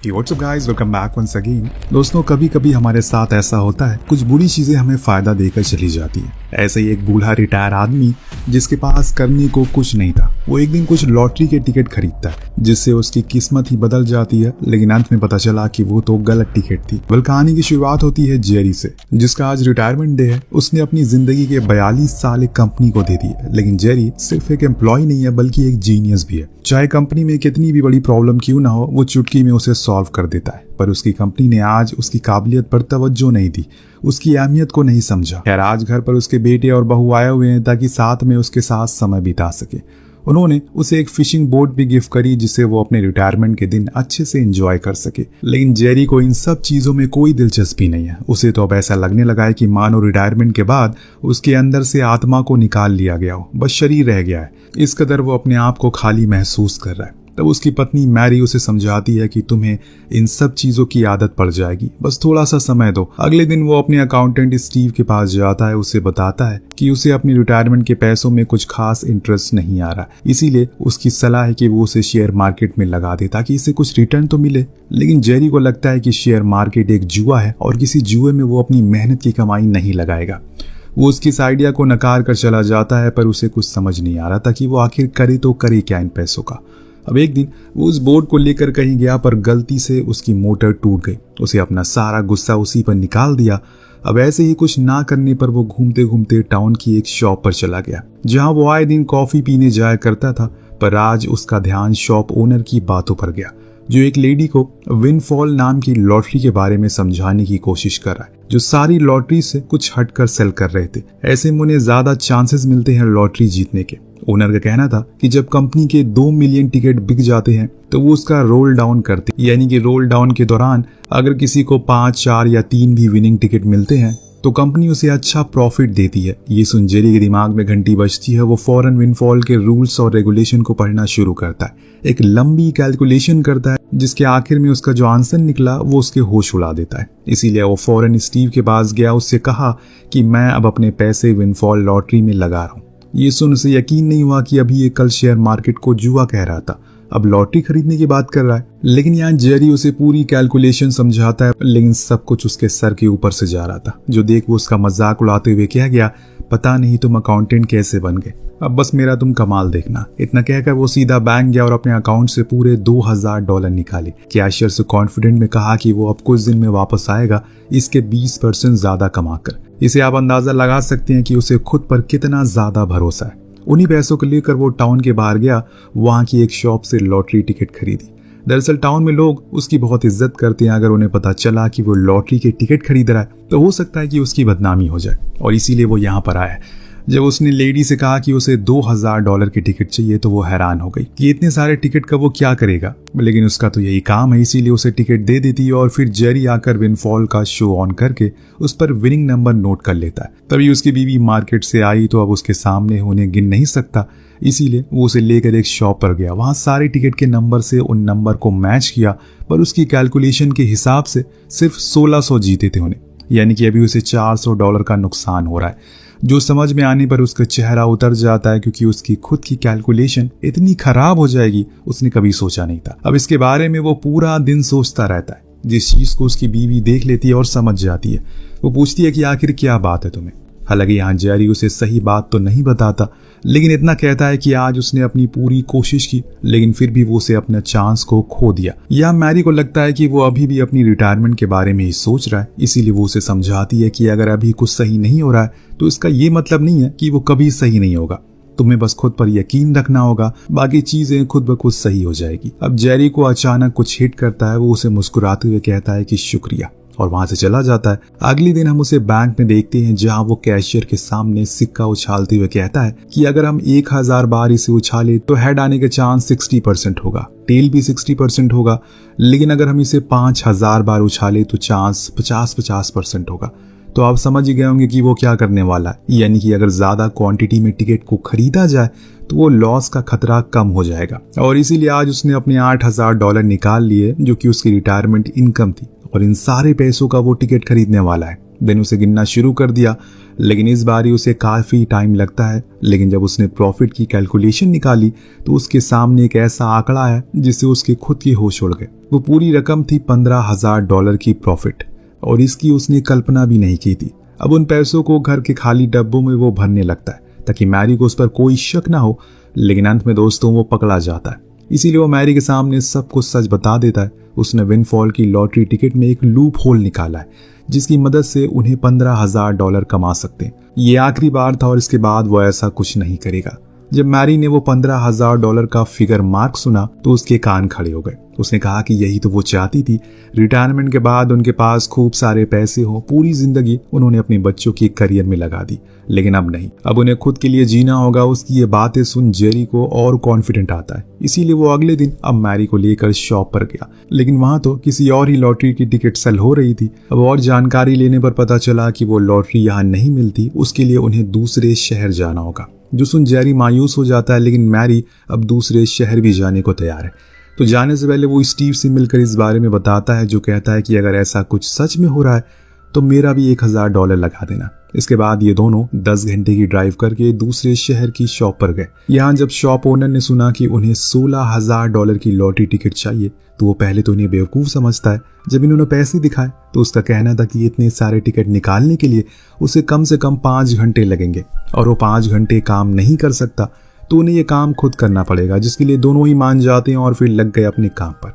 Hey, what's up guys? Welcome back once again. दोस्तों कभी कभी हमारे साथ ऐसा होता है, कुछ बुरी चीजें हमें फायदा देकर चली जाती है। ऐसे ही एक बूढ़ा रिटायर आदमी जिसके पास करने को कुछ नहीं था, वो एक दिन कुछ लॉटरी के टिकट खरीदता है जिससे उसकी किस्मत ही बदल जाती है। लेकिन अंत में पता चला कि वो तो गलत टिकट थी। कहानी की शुरुआत होती है जेरी से, जिसका आज रिटायरमेंट डे है। उसने अपनी जिंदगी के 42 साल एक कंपनी को दे दिए। लेकिन जेरी सिर्फ एक एम्प्लॉय नहीं है बल्कि एक जीनियस भी है। चाहे कंपनी में कितनी भी बड़ी प्रॉब्लम क्यों ना हो, वो चुटकी में उसे सॉल्व कर देता है। पर उसकी कंपनी ने आज उसकी काबिलियत पर तवज्जो नहीं दी, उसकी अहमियत को नहीं समझा। खैर आज घर पर उसके बेटे और बहू आए हुए हैं ताकि साथ में उसके साथ समय बिता सके। उन्होंने उसे एक फिशिंग बोट भी गिफ्ट करी जिसे वो अपने रिटायरमेंट के दिन अच्छे से एंजॉय कर सके। लेकिन जेरी को इन सब चीजों में कोई दिलचस्पी नहीं है। उसे तो अब ऐसा लगने लगा है कि मानो रिटायरमेंट के बाद उसके अंदर से आत्मा को निकाल लिया गया हो, बस शरीर रह गया है। इस कदर वो अपने आप को खाली महसूस कर रहा है। तब उसकी पत्नी मैरी उसे समझाती है कि तुम्हें इन सब चीजों की आदत पड़ जाएगी, बस थोड़ा सा समय दो। अगले दिन वो अपने अकाउंटेंट स्टीव के पास जाता है। उसे बताता है कि उसे अपनी रिटायरमेंट के पैसों में कुछ खास इंटरेस्ट नहीं आ रहा, इसीलिए उसकी सलाह है कि वो उसे शेयर मार्केट में लगा दे ताकि इसे कुछ रिटर्न तो मिले। लेकिन जेरी को लगता है कि शेयर मार्केट एक जुआ है और किसी जुए में वो अपनी मेहनत की कमाई नहीं लगाएगा। वो उसकी इस आइडिया को नकार कर चला जाता है, पर उसे कुछ समझ नहीं आ रहा था कि वो आखिर करे तो करे क्या इन पैसों का। अब एक दिन वो उस बोट को लेकर कहीं गया, पर गलती से उसकी मोटर टूट गई। उसे अपना सारा गुस्सा उसी पर निकाल दिया। अब ऐसे ही कुछ ना करने पर वो घूमते घूमते टाउन की एक शॉप पर चला गया जहां वो आए दिन कॉफी पीने जाया करता था। पर आज उसका ध्यान शॉप ओनर की बातों पर गया, जो एक लेडी को विनफॉल नाम की लॉटरी के बारे में समझाने की कोशिश कर रहा है, जो सारी लॉटरी से कुछ हटकर सेल कर रहे थे। ऐसे में उन्हें ज्यादा चांसेस मिलते हैं लॉटरी जीतने के। ओनर का कहना था कि जब कंपनी के 2 मिलियन टिकट बिक जाते हैं तो वो उसका रोल डाउन करते, यानी कि रोल डाउन के दौरान अगर किसी को 5, 4 या 3 भी विनिंग टिकट मिलते हैं तो कंपनी उसे अच्छा प्रॉफिट देती है। ये सुन जेरी के दिमाग में घंटी बजती है। वो फौरन विनफॉल के रूल्स और रेगुलेशन को पढ़ना शुरू करता है, एक लंबी कैलकुलेशन करता है जिसके आखिर में उसका जो आंसर निकला वो उसके होश उड़ा देता है। इसीलिए वो फौरन स्टीव के पास गया, उससे कहा कि मैं अब अपने पैसे विनफॉल लॉटरी में लगा रहा हूँ। ये सुन उसे यकीन नहीं हुआ कि अभी ये कल शेयर मार्केट को जुआ कह रहा था, अब लॉटरी खरीदने की बात कर रहा है। लेकिन यहाँ जेरी उसे पूरी कैलकुलेशन समझाता है, लेकिन सब कुछ उसके सर के ऊपर से जा रहा था। जो देख वो उसका मजाक उड़ाते हुए कह गया, पता नहीं तुम अकाउंटेंट कैसे बन गए, अब बस मेरा तुम कमाल देखना। इतना कहकर वो सीधा बैंक गया और अपने अकाउंट से पूरे $2000 निकाले। कैशियर से कॉन्फिडेंट में कहा कि वो अब कुछ दिन में वापस आएगा, इसके 20% ज्यादा कमाकर। इसे आप अंदाजा लगा सकते हैं कि उसे खुद पर कितना ज्यादा भरोसा है। उन्हीं पैसों को लेकर वो टाउन के बाहर गया, वहां की एक शॉप से लॉटरी टिकट खरीदी। दरअसल टाउन में लोग उसकी बहुत इज्जत करते हैं। अगर उन्हें पता चला कि वो लॉटरी के टिकट खरीद रहा है तो हो सकता है कि उसकी बदनामी हो जाए, और इसीलिए वो यहाँ पर आया। जब उसने लेडी से कहा कि उसे $2000 के टिकट चाहिए तो वो हैरान हो गई कि इतने सारे टिकट का वो क्या करेगा। लेकिन उसका तो यही काम है, इसीलिए उसे टिकट दे देती है। और फिर जेरी आकर विनफॉल का शो ऑन करके उस पर विनिंग नंबर नोट कर लेता है। तभी उसकी बीवी मार्केट से आई तो अब उसके सामने उन्हें गिन नहीं सकता, इसीलिए वो उसे लेकर एक शॉप पर गया। वहां सारे टिकट के नंबर से उन नंबर को मैच किया, पर उसकी कैलकुलेशन के हिसाब से सिर्फ 1600 जीते थे उन्हें, यानी कि अभी उसे $400 का नुकसान हो रहा है। जो समझ में आने पर उसका चेहरा उतर जाता है, क्योंकि उसकी खुद की कैलकुलेशन इतनी खराब हो जाएगी उसने कभी सोचा नहीं था। अब इसके बारे में वो पूरा दिन सोचता रहता है, जिस चीज को उसकी बीवी देख लेती है और समझ जाती है। वो पूछती है कि आखिर क्या बात है तुम्हें। हालांकि यहाँ जेरी उसे सही बात तो नहीं बताता, लेकिन इतना कहता है कि आज उसने अपनी पूरी कोशिश की, लेकिन फिर भी वो उसे अपने चांस को खो दिया। या मैरी को लगता है कि वो अभी भी अपनी रिटायरमेंट के बारे में ही सोच रहा है, इसीलिए वो उसे समझाती है कि अगर अभी कुछ सही नहीं हो रहा है तो इसका ये मतलब नहीं है कि वो कभी सही नहीं होगा। तुम्हें बस खुद पर यकीन रखना होगा, बाकी चीजें खुद ब खुद सही हो जाएगी। अब जेरी को अचानक कुछ हिट करता है। वो उसे मुस्कुराते हुए कहता है कि शुक्रिया, और वहां से चला जाता है। अगले दिन हम उसे बैंक में देखते हैं, जहां वो कैशियर के सामने सिक्का उछालते हुए कहता है कि अगर हम 1000 बार इसे उछाले तो हेड आने के चांस 60% होगा, टेल भी 60% होगा। लेकिन अगर हम इसे 5000 बार उछाले तो चांस 50-50% होगा। तो आप समझ ही गए होंगे कि वो क्या करने वाला है, यानी कि अगर ज्यादा क्वांटिटी में टिकट को खरीदा जाए तो वो लॉस का खतरा कम हो जाएगा। और इसीलिए आज उसने अपने $8000 निकाल लिए, जो कि उसकी रिटायरमेंट इनकम थी, और इन सारे पैसों का वो टिकट खरीदने वाला है। देन उसे गिनना शुरू कर दिया, लेकिन इस बारी उसे काफी टाइम लगता है। लेकिन जब उसने प्रॉफिट की कैलकुलेशन निकाली तो उसके सामने एक ऐसा आंकड़ा है जिससे उसके खुद के होश उड़ गए। वो पूरी रकम थी $15,000 की प्रॉफिट, और इसकी उसने कल्पना भी नहीं की थी। अब उन पैसों को घर के खाली डब्बों में वो भरने लगता है ताकि मैरी को उस पर कोई शक ना हो। लेकिन अंत में दोस्तों वो पकड़ा जाता है, इसीलिए वो मैरी के सामने सब कुछ सच बता देता है। उसने विनफॉल की लॉटरी टिकट में एक लूप होल निकाला है जिसकी मदद से उन्हें $15,000 कमा सकते हैं। ये आखिरी बार था और इसके बाद वो ऐसा कुछ नहीं करेगा। जब मैरी ने वो $15,000 का फिगर मार्क सुना तो उसके कान खड़े हो गए। उसने कहा कि यही तो वो चाहती थी, रिटायरमेंट के बाद उनके पास खूब सारे पैसे हो। पूरी जिंदगी उन्होंने अपने बच्चों की करियर में लगा दी, लेकिन अब नहीं, अब उन्हें खुद के लिए जीना होगा। उसकी ये बातें सुन जेरी को और कॉन्फिडेंट आता है, इसीलिए वो अगले दिन अब मैरी को लेकर शॉप पर गया। लेकिन वहां तो किसी और ही लॉटरी की टिकट सेल हो रही थी। अब और जानकारी लेने पर पता चला कि वो लॉटरी यहाँ नहीं मिलती, उसके लिए उन्हें दूसरे शहर जाना होगा। जो सुन जेरी मायूस हो जाता है, लेकिन मैरी अब दूसरे शहर भी जाने को तैयार है। तो जाने से पहले वो स्टीव से मिलकर इस बारे में बताता है, जो कहता है कि अगर ऐसा कुछ सच में हो रहा है तो मेरा भी $1,000 लगा देना। इसके बाद ये दोनों 10 घंटे की ड्राइव करके दूसरे शहर की शॉप पर गए। यहाँ जब शॉप ओनर ने सुना कि उन्हें $16,000 की लॉटरी टिकट चाहिए तो वो पहले तो उन्हें बेवकूफ समझता है। जब इन्होंने पैसे दिखाए तो उसका कहना था कि इतने सारे टिकट निकालने के लिए उसे कम से कम 5 घंटे लगेंगे और वो 5 घंटे काम नहीं कर सकता, तो उन्हें ये काम खुद करना पड़ेगा, जिसके लिए दोनों ही मान जाते हैं और फिर लग गए अपने काम पर।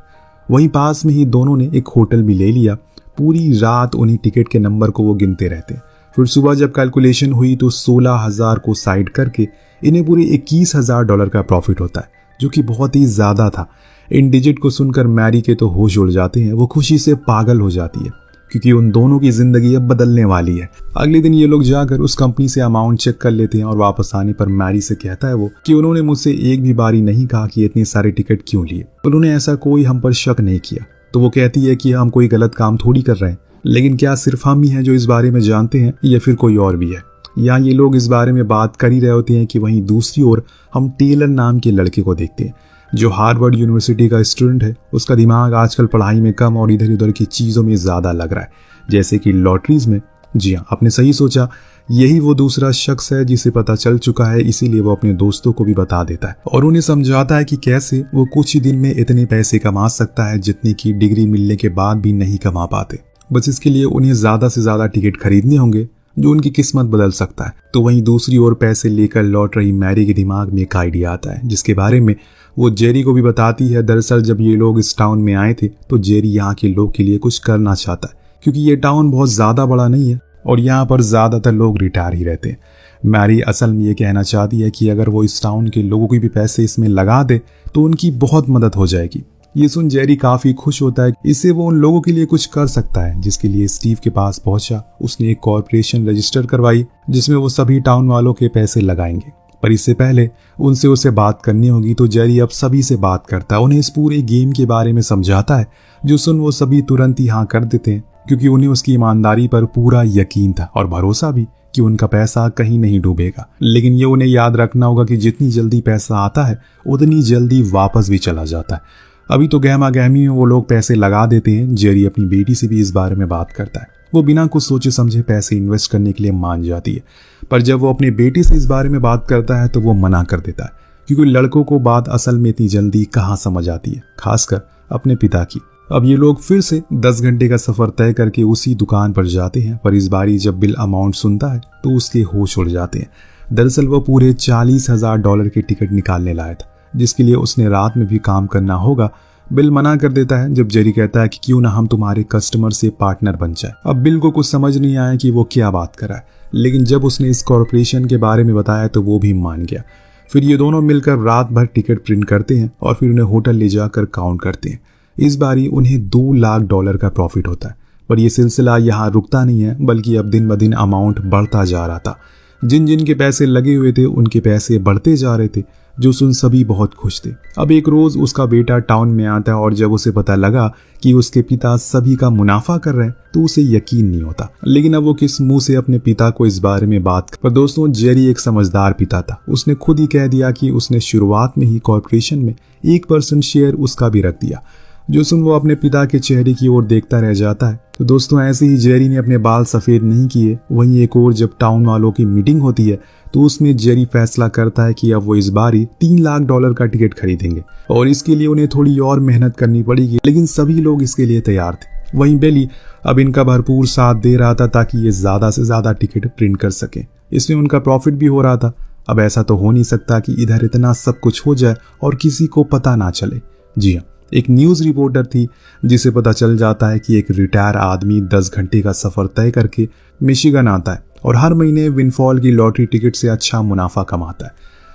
वहीं पास में ही दोनों ने एक होटल भी ले लिया। पूरी रात उन्हीं टिकट के नंबर को वो गिनते रहते हैं। फिर सुबह जब कैलकुलेशन हुई तो 16,000 को साइड करके इन्हें पूरे $21,000 का प्रॉफिट होता है, जो कि बहुत ही ज्यादा था। इन डिजिट को सुनकर मैरी के तो होश उड़ जाते हैं। वो खुशी से पागल हो जाती है क्योंकि उन दोनों की जिंदगी अब बदलने वाली है। अगले दिन ये लोग जाकर उस कंपनी से अमाउंट चेक कर लेते हैं और वापस आने पर मैरी से कहता है वो कि उन्होंने मुझसे एक भी बारी नहीं कहा कि इतने सारे टिकट क्यों लिए। उन्होंने ऐसा कोई हम पर शक नहीं किया। तो वो कहती है कि हम कोई गलत काम थोड़ी कर रहे हैं, लेकिन क्या सिर्फ हम ही हैं जो इस बारे में जानते हैं या फिर कोई और भी है। यहाँ ये लोग इस बारे में बात कर ही रहे होते हैं कि वहीं दूसरी ओर हम टेलर नाम के लड़के को देखते हैं, जो हार्वर्ड यूनिवर्सिटी का स्टूडेंट है। उसका दिमाग आजकल पढ़ाई में कम और इधर उधर की चीजों में ज्यादा लग रहा है, जैसे कि लॉटरीज में। जी हाँ, आपने सही सोचा, यही वो दूसरा शख्स है जिसे पता चल चुका है। इसीलिए वो अपने दोस्तों को भी बता देता है और उन्हें समझाता है कि कैसे वो कुछ ही दिन में इतने पैसे कमा सकता है जितनी की डिग्री मिलने के बाद भी नहीं कमा पाते। बस इसके लिए उन्हें ज्यादा से ज्यादा टिकट खरीदने होंगे जो उनकी किस्मत बदल सकता है। तो वहीं दूसरी ओर पैसे लेकर लौट रही मैरी के दिमाग में एक आइडिया आता है, जिसके बारे में वो जेरी को भी बताती है। दरअसल जब ये लोग इस टाउन में आए थे तो जेरी यहाँ के लोग के लिए कुछ करना चाहता है, क्योंकि ये टाउन बहुत ज्यादा बड़ा नहीं है और यहाँ पर ज्यादातर लोग रिटायर ही रहते हैं। मैरी असल में ये कहना चाहती है कि अगर वो इस टाउन के लोगों के भी पैसे इसमें लगा दे तो उनकी बहुत मदद हो जाएगी। ये सुन जेरी काफी खुश होता है, इससे वो उन लोगों के लिए कुछ कर सकता है, जिसके लिए स्टीव के पास पहुंचा। उसने एक कॉर्पोरेशन रजिस्टर करवाई जिसमें वो सभी टाउन वालों के पैसे लगाएंगे, पर इससे पहले उनसे उसे बात करनी होगी। तो जेरी अब सभी से बात करता है, उन्हें इस पूरे गेम के बारे में समझाता है, जो सुन वो सभी तुरंत ही हाँ कर देते हैं, क्योंकि उन्हें उसकी ईमानदारी पर पूरा यकीन था और भरोसा भी कि उनका पैसा कहीं नहीं डूबेगा। लेकिन ये उन्हें याद रखना होगा कि जितनी जल्दी पैसा आता है उतनी जल्दी वापस भी चला जाता है। अभी तो गहमा गहमी में वो लोग पैसे लगा देते हैं। जेरी अपनी बेटी से भी इस बारे में बात करता है। वो बिना कुछ सोचे समझे पैसे इन्वेस्ट करने के लिए मान जाती है, पर जब वो अपनी बेटी से इस बारे में बात करता है तो वो मना कर देता है, क्योंकि लड़कों को बात असल में इतनी जल्दी कहाँ समझ आती है, खासकर अपने पिता की। अब ये लोग फिर से 10 घंटे का सफर तय करके उसी दुकान पर जाते हैं, पर इस बारी जब बिल अमाउंट सुनता है तो उसके होश उड़ जाते हैं। दरअसल वो पूरे $40,000 के टिकट निकालने लाया था, जिसके लिए उसने रात में भी काम करना होगा। बिल मना कर देता है जब जेरी कहता है कि क्यों ना हम तुम्हारे कस्टमर से पार्टनर बन जाए। अब बिल को कुछ समझ नहीं आया कि वो क्या बात कर रहा है, लेकिन जब उसने इस कॉर्पोरेशन के बारे में बताया तो वो भी मान गया। फिर ये दोनों मिलकर रात भर टिकट प्रिंट करते हैं और फिर उन्हें होटल ले जाकर काउंट करते हैं। इस बारी उन्हें $2 लाख का प्रॉफिट होता है, पर यह सिलसिला यहाँ रुकता नहीं है, बल्कि अब दिन ब दिन अमाउंट बढ़ता जा रहा था। जिन जिन के पैसे लगे हुए थे उनके पैसे बढ़ते जा रहे थे, जो सुन सभी बहुत खुश थे। अब एक रोज उसका बेटा टाउन में आता है और जब उसे पता लगा कि उसके पिता सभी का मुनाफा कर रहे हैं तो उसे यकीन नहीं होता। लेकिन अब वो किस मुंह से अपने पिता को इस बारे में बात कर। पर दोस्तों, जेरी एक समझदार पिता था। उसने खुद ही कह दिया कि उसने शुरुआत में ही कॉर्पोरेशन में 1% शेयर उसका भी रख दिया। जो सुन वो अपने पिता के चेहरे की ओर देखता रह जाता है। तो दोस्तों ऐसे ही जेरी ने अपने बाल सफेद नहीं किए। वहीं एक और जब टाउन वालों की मीटिंग होती है तो उसमें जेरी फैसला करता है कि अब वो इस बार ही $3 लाख का टिकट खरीदेंगे और इसके लिए उन्हें थोड़ी और मेहनत करनी पड़ेगी, लेकिन सभी लोग इसके लिए तैयार थे। वहीं बेली अब इनका भरपूर साथ दे रहा था ताकि ये ज्यादा से ज्यादा टिकट प्रिंट कर सके। इसमें उनका प्रॉफिट भी हो रहा था। अब ऐसा तो हो नहीं सकता कि इधर इतना सब कुछ हो जाए और किसी को पता ना चले। जी हाँ, एक न्यूज रिपोर्टर थी जिसे पता चल जाता है कि एक रिटायर आदमी 10 घंटे का सफर तय करके मिशिगन आता है और हर महीने विनफॉल की लॉटरी टिकट से अच्छा मुनाफा कमाता है।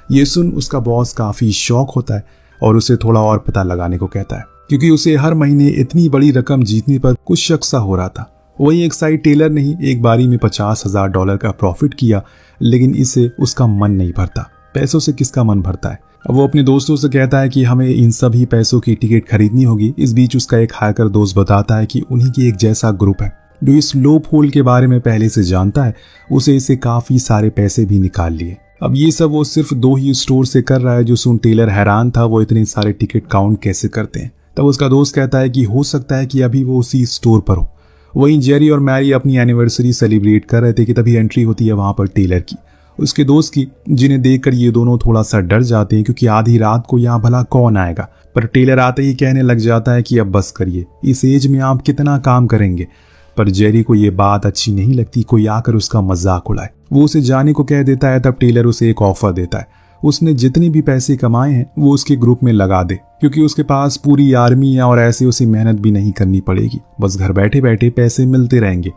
ये सुन उसका बॉस काफी शौक होता है और उसे थोड़ा और पता लगाने को कहता है, क्योंकि उसे हर महीने इतनी बड़ी रकम जीतने पर कुछ शक सा हो रहा था। वहीं एक साइड टेलर ने ही एक बारी में $50,000 का प्रॉफिट किया, लेकिन इसे उसका मन नहीं भरता। पैसों से किसका मन भरता है। अब वो अपने दोस्तों से कहता है कि हमें इन सभी पैसों की टिकट खरीदनी होगी। इस बीच उसका एक हैकर दोस्त बताता है कि उन्हीं की एक जैसा ग्रुप है जो इस लूप होल के बारे में पहले से जानता है। उसे इससे काफी सारे पैसे भी निकाल लिए। अब ये सब वो सिर्फ 2 ही स्टोर से कर रहा है। जो सुन टेलर हैरान था, वो इतने सारे टिकट काउंट कैसे करते हैं। तब उसका दोस्त कहता है कि हो सकता है कि अभी वो उसी स्टोर पर हो। वहीं जेरी और मैरी अपनी एनिवर्सरी सेलिब्रेट कर रहे थे कि तभी एंट्री होती है वहां पर टेलर की, उसके दोस्त की, जिन्हें देखकर ये दोनों थोड़ा सा डर जाते हैं क्योंकि आधी रात को यहाँ भला कौन आएगा। पर टेलर आते ही कहने लग जाता है कि अब बस करिए, इस एज में आप कितना काम करेंगे। पर जेरी को ये बात अच्छी नहीं लगती, कोई आकर उसका मजाक उड़ाए। वो उसे जाने को कह देता है। तब टेलर उसे एक ऑफर देता है, उसने जितने भी पैसे कमाए हैं वो उसके ग्रुप में लगा दे, क्योंकि उसके पास पूरी आर्मी है और ऐसे उसे मेहनत भी नहीं करनी पड़ेगी, बस घर बैठे बैठे पैसे मिलते रहेंगे।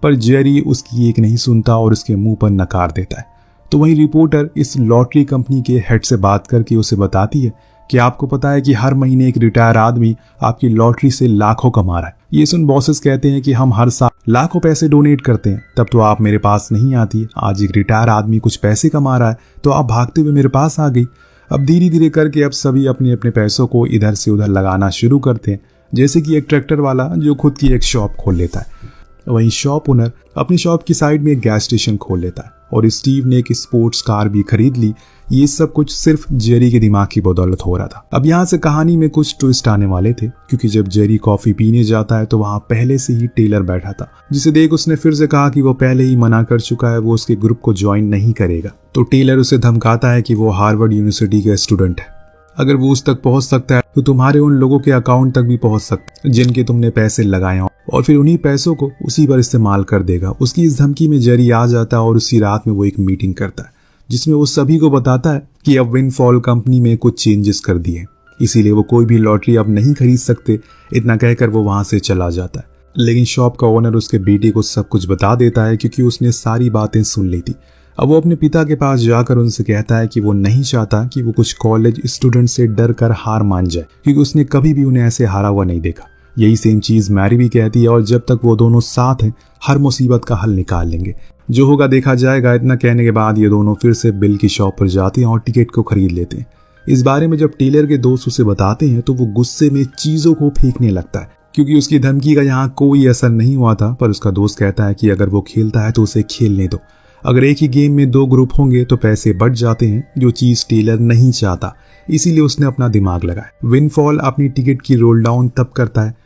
पर जेरी उसकी एक नहीं सुनता और उसके मुंह पर नकार देता है। तो वहीं रिपोर्टर इस लॉटरी कंपनी के हेड से बात करके उसे बताती है कि आपको पता है कि हर महीने एक रिटायर आदमी आपकी लॉटरी से लाखों कमा रहा है। ये सुन बॉसेस कहते हैं कि हम हर साल लाखों पैसे डोनेट करते हैं, तब तो आप मेरे पास नहीं आती। आज एक रिटायर आदमी कुछ पैसे कमा रहा है तो आप भागते हुए मेरे पास आ गई। अब धीरे धीरे करके अब सभी अपने अपने पैसों को इधर से उधर लगाना शुरू करते हैं, जैसे कि एक ट्रैक्टर वाला जो खुद की एक शॉप खोल लेता है। वहीं शॉप ओनर अपनी शॉप की साइड में एक गैस स्टेशन खोल लेता है और स्टीव ने एक स्पोर्ट्स कार भी खरीद ली। ये सब कुछ सिर्फ जेरी के दिमाग की बदौलत हो रहा था। अब यहाँ से कहानी में कुछ ट्विस्ट आने वाले थे, क्योंकि जब जेरी कॉफी पीने जाता है तो वहाँ पहले से ही टेलर बैठा था, जिसे देख उसने फिर से कहा कि वो पहले ही मना कर चुका है, वो उसके ग्रुप को ज्वाइन नहीं करेगा। तो टेलर उसे धमकाता है कि वो हार्वर्ड यूनिवर्सिटी का स्टूडेंट है, अगर वो उस तक पहुंच सकता है तो तुम्हारे उन लोगों के अकाउंट तक भी पहुंच सकता है जिनके तुमने पैसे लगाए हो, और फिर उन्हीं पैसों को उसी पर इस्तेमाल कर देगा। उसकी इस धमकी में जेरी आ जाता है और उसी रात में वो एक मीटिंग करता है जिसमें वो सभी को बताता है कि अब विनफॉल कंपनी में कुछ चेंजेस कर दिए, इसीलिए वो कोई भी लॉटरी अब नहीं खरीद सकते। इतना कहकर वो वहां से चला जाता है, लेकिन शॉप का ओनर उसके बेटे को सब कुछ बता देता है क्योंकि उसने सारी बातें सुन ली थी। अब वो अपने पिता के पास जाकर उनसे कहता है कि वो नहीं चाहता कि वो कुछ कॉलेज स्टूडेंट से डर कर हार मान जाए, क्योंकि उसने कभी भी उन्हें ऐसे हारा हुआ नहीं देखा। यही सेम चीज मैरी भी कहती है, और जब तक वो दोनों साथ हैं हर मुसीबत का हल निकाल लेंगे, जो होगा देखा जाएगा। इतना कहने के बाद ये दोनों फिर से बिल की शॉप पर जाते हैं और टिकट को खरीद लेते हैं। इस बारे में जब टेलर के दोस्त उसे बताते हैं तो वो गुस्से में चीजों को फेंकने लगता है, क्योंकि उसकी धमकी का यहाँ कोई असर नहीं हुआ था। पर उसका दोस्त कहता है कि अगर वो खेलता है तो उसे खेलने दो, अगर एक ही गेम में 2 ग्रुप होंगे तो पैसे बढ़ जाते हैं, जो चीज टेलर नहीं चाहता, इसीलिए उसने अपना दिमाग लगाया। विनफॉल अपनी टिकट की रोल डाउन तब करता है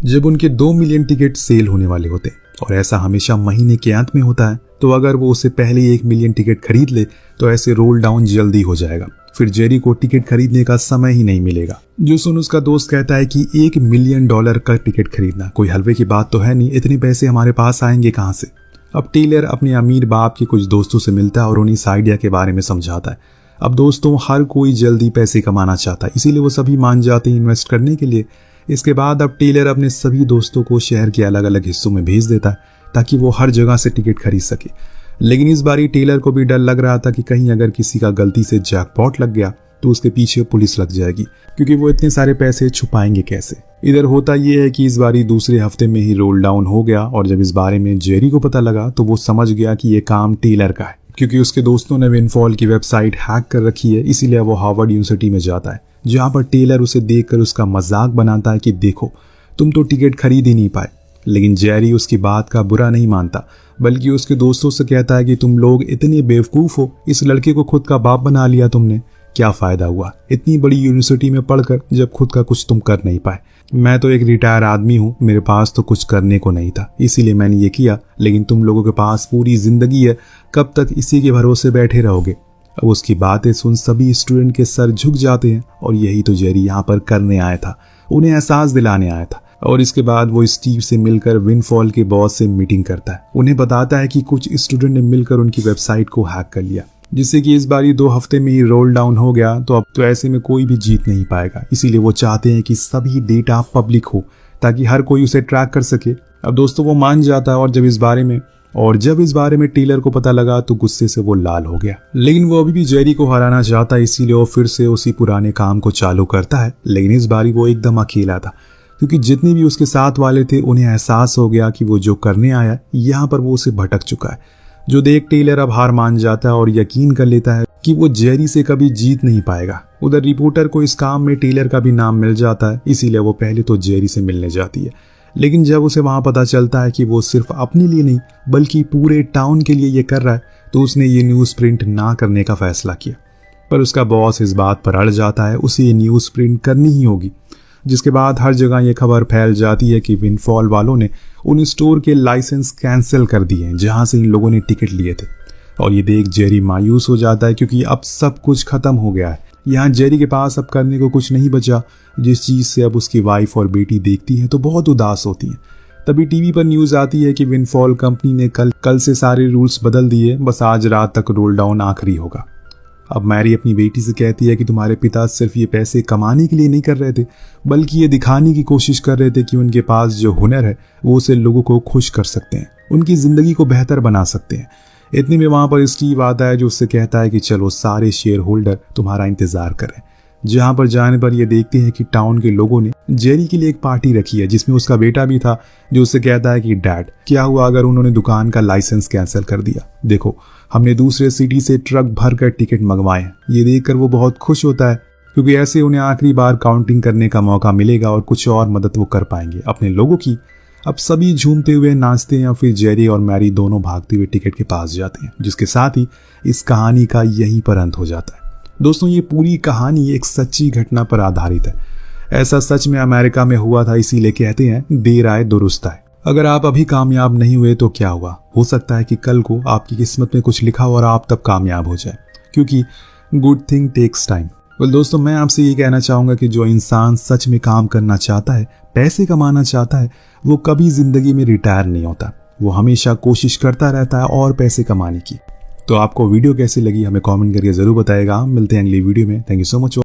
जब उनके 2 मिलियन टिकट सेल होने वाले होते हैं, और ऐसा हमेशा महीने के अंत में होता है। तो अगर वो उससे पहले 1 मिलियन टिकट खरीद ले तो ऐसे रोल डाउन जल्दी हो जाएगा, फिर जेरी को टिकट खरीदने का समय ही नहीं मिलेगा। जो सुन उसका दोस्त कहता है कि $1 मिलियन का टिकट खरीदना कोई हलवे की बात तो है नहीं, इतने पैसे हमारे पास आएंगे कहाँ से। अब टेलर अपने अमीर बाप के कुछ दोस्तों से मिलता है और उन्हें इस आइडिया के बारे में समझाता है। अब दोस्तों हर कोई जल्दी पैसे कमाना चाहता है, इसीलिए वो सभी मान जाते हैं इन्वेस्ट करने के लिए। इसके बाद अब टेलर अपने सभी दोस्तों को शहर के अलग अलग हिस्सों में भेज देता है ताकि वो हर जगह से टिकट खरीद सके। लेकिन इस बारी टेलर को भी डर लग रहा था कि कहीं अगर किसी का गलती से जैकपॉट लग गया तो उसके पीछे पुलिस लग जाएगी, क्योंकि वो इतने सारे पैसे छुपाएंगे कैसे। इधर होता यह है कि इस बारी दूसरे हफ्ते में ही रोल डाउन हो गया, और जब इस बारे में जेरी को पता लगा तो वो समझ गया कि ये काम टेलर का है, क्योंकि उसके दोस्तों ने विनफॉल की वेबसाइट हैक कर रखी है। इसीलिए वो हार्वर्ड यूनिवर्सिटी में जाता है, जहाँ पर टेलर उसे देखकर उसका मजाक बनाता है कि देखो तुम तो टिकट खरीद ही नहीं पाए। लेकिन जेरी उसकी बात का बुरा नहीं मानता, बल्कि उसके दोस्तों से कहता है कि तुम लोग इतने बेवकूफ हो, इस लड़के को खुद का बाप बना लिया तुमने। क्या फायदा हुआ इतनी बड़ी यूनिवर्सिटी में पढ़कर जब खुद का कुछ तुम कर नहीं पाए। मैं तो एक रिटायर आदमी हूँ, मेरे पास तो कुछ करने को नहीं था, इसीलिए मैंने ये किया, लेकिन तुम लोगों के पास पूरी जिंदगी है, कब तक इसी के भरोसे बैठे रहोगे। अब उसकी बातें सुन सभी स्टूडेंट के सर झुक जाते हैं और यही तो जेरी यहाँ पर करने आया था, उन्हें एहसास दिलाने आया था। और इसके बाद वो स्टीव से मिलकर विंडफॉल के बॉस से मीटिंग करता है, उन्हें बताता है कि कुछ स्टूडेंट ने मिलकर उनकी वेबसाइट को हैक कर लिया, जिससे कि इस बार 2 हफ्ते में ही रोल डाउन हो गया। तो अब तो ऐसे में कोई भी जीत नहीं पाएगा, इसीलिए वो चाहते हैं कि सभी डेटा पब्लिक हो ताकि हर कोई उसे ट्रैक कर सके। अब दोस्तों वो मान जाता है और जब इस बारे में टेलर को पता लगा तो गुस्से से वो लाल हो गया। लेकिन वो अभी भी जेरी को हराना चाहता है, इसीलिए वो फिर से उसी पुराने काम को चालू करता है। लेकिन इस बारी वो एकदम अकेला था, क्योंकि जितने भी उसके साथ वाले थे उन्हें एहसास हो गया कि वो जो करने आया यहाँ पर वो उसे भटक चुका है। जो देख टेलर अब हार मान जाता है और यकीन कर लेता है कि वो जेरी से कभी जीत नहीं पाएगा। उधर रिपोर्टर को इस काम में टेलर का भी नाम मिल जाता है, इसीलिए वो पहले तो जेरी से मिलने जाती है। लेकिन जब उसे वहां पता चलता है कि वो सिर्फ अपने लिए नहीं बल्कि पूरे टाउन के लिए ये कर रहा है, तो उसने ये न्यूज़ प्रिंट ना करने का फैसला किया। पर उसका बॉस इस बात पर अड़ जाता है, उसे ये न्यूज़ प्रिंट करनी ही होगी। जिसके बाद हर जगह ये खबर फैल जाती है कि विंडफॉल वालों ने उन स्टोर के लाइसेंस कैंसिल कर दिए हैं जहां से इन लोगों ने टिकट लिए थे। और ये देख जेरी मायूस हो जाता है, क्योंकि अब सब कुछ खत्म हो गया है। यहाँ जेरी के पास अब करने को कुछ नहीं बचा। जिस चीज से अब उसकी वाइफ और बेटी देखती हैं तो बहुत उदास होती हैं। तभी टीवी पर न्यूज आती है कि विंडफॉल कंपनी ने कल से सारे रूल्स बदल दिए, बस आज रात तक रोल डाउन आखिरी होगा। अब मैरी अपनी बेटी से कहती है कि तुम्हारे पिता सिर्फ ये पैसे कमाने के लिए नहीं कर रहे थे, बल्कि ये दिखाने की कोशिश कर रहे थे कि उनके पास जो हुनर है वो उसे लोगों को खुश कर सकते हैं, उनकी जिंदगी को बेहतर बना सकते हैं। इतने में वहां पर स्टीव आता है जो उससे कहता है कि चलो सारे शेयर होल्डर तुम्हारा इंतजार करें। जहां पर जाने पर ये देखते हैं कि टाउन के लोगों ने जेरी के लिए एक पार्टी रखी है, जिसमें उसका बेटा भी था, जो उससे कहता है कि डैड क्या हुआ अगर उन्होंने दुकान का लाइसेंस कैंसिल कर दिया। देखो हमने दूसरे सिटी से ट्रक भर कर टिकट मंगवाए। ये देखकर वो बहुत खुश होता है, क्योंकि ऐसे उन्हें आखिरी बार काउंटिंग करने का मौका मिलेगा और कुछ और मदद वो कर पाएंगे अपने लोगों की। अब सभी झूमते हुए नाचते हैं और फिर जेरी और मैरी दोनों भागते हुए टिकट के पास जाते हैं, जिसके साथ ही इस कहानी का यहीं पर अंत हो जाता है। दोस्तों ये पूरी कहानी एक सच्ची घटना पर आधारित है। ऐसा सच में अमेरिका में हुआ था, इसीलिए कहते हैं देर आए दुरुस्त आए। अगर आप अभी कामयाब नहीं हुए तो क्या हुआ, हो सकता है कि कल को आपकी किस्मत में कुछ लिखा हो और आप तब कामयाब हो जाए, क्योंकि गुड थिंग टेक्स टाइम। दोस्तों मैं आपसे ये कहना चाहूंगा कि जो इंसान सच में काम करना चाहता है, पैसे कमाना चाहता है, वो कभी जिंदगी में रिटायर नहीं होता। वो हमेशा कोशिश करता रहता है और पैसे कमाने की। तो आपको वीडियो कैसी लगी हमें कमेंट करके जरूर बताएगा। मिलते हैं अगली वीडियो में। Thank you so much.